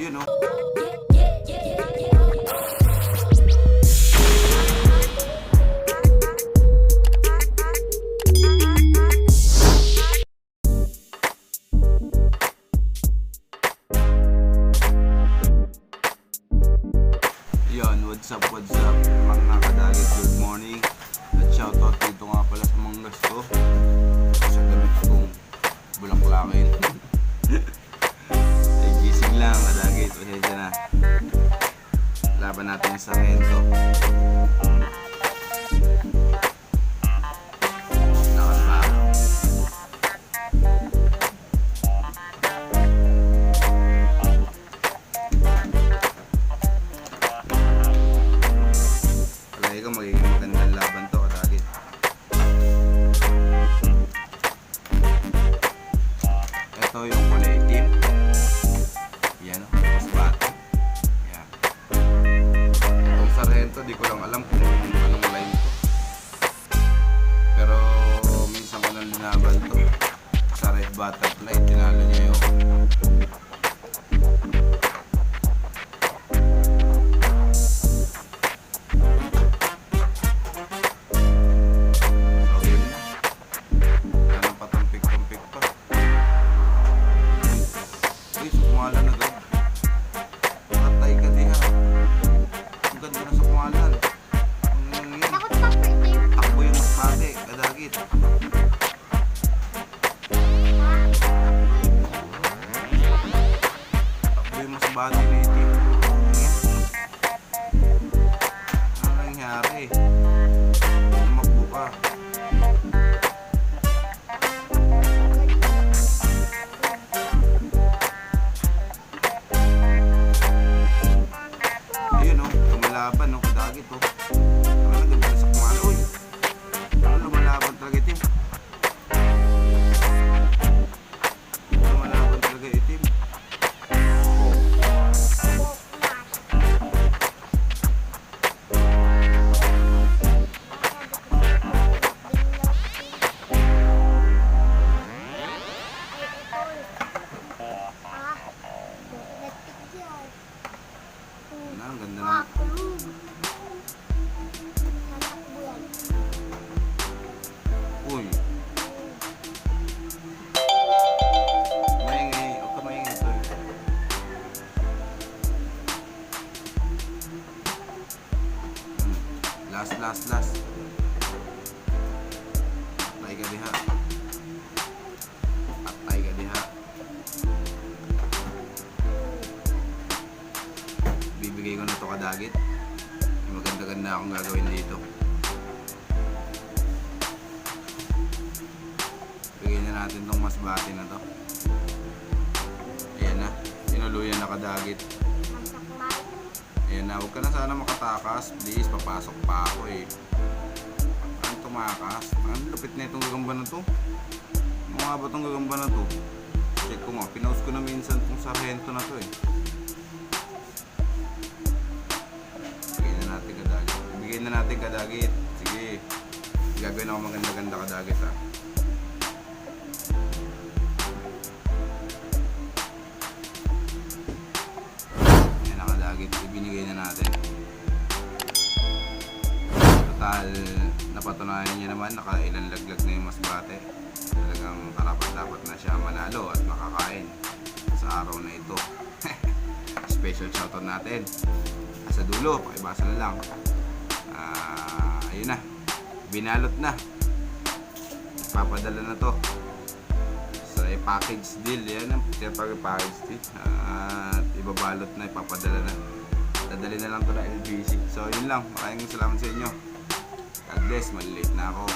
Ayun oh. Yun, what's up mga kadagit, good morning. At shoutout dito nga pala sa mga gusto sa damit kong bulaklakin. Ay, gising lang kadagit, pasensya na. Laban natin sa Sargento. Palagi ko magiging magandang laban to kadagit. Ito yung kulay itim. Yan o, mas bata. Yan. Itong Sargento, di ko lang alam kung anong line to. Pero minsan ko nang linaban to. Sa Red Butterfly, tinalo niya yung sumalan agad. Patay ka diha. Ang ganda na sa kumalan. Takbo yung mas bate, kadagit. Takbo yung mas bate na itim. Ano nangyari? Tumakbo ka. Lumalaban, no? Kadagit, oh. Ang ganda sa kumala. Uy! Ano lumalaban talaga itim? Lumalaban talaga itim. Oh. Ang ganda na. Uy. Maingay. Huwag ka maingay ito. Last. Patay ka diha. Bibigay ko na to kadagit. May maganda-ganda akong gagawin dito. Bigyan na natin tong mas bati na to. Ayan na. Tinuluyan na kadagit. Ayan na. Huwag ka na sana makatakas. Please, papasok pa ako eh. Ang tumakas. Ang lupit na itong gagamba na to. Ano nga ba itong gagamba na to? Check ko nga. Pinaus ko na minsan itong Sargento na to eh. Bigyan na natin kadagit. Sige. Gagawin ako maganda-ganda kadagit ha. Yan na kadagit. Ibinigay na natin. Total, napatunayan niya naman. Nakailan laglag na yung mas bate. Talagang karapat-dapat na siya manalo at makakain sa araw na ito. Special shoutout natin. Sa dulo, pakibasa na lang. Ayun na, binalot na, papadala na to sa package deal. Yan ang package deal at ibabalot na, ipapadala na, dadali na lang to na LBC. So yun lang, maraming salamat sa inyo. God bless, malilate na ako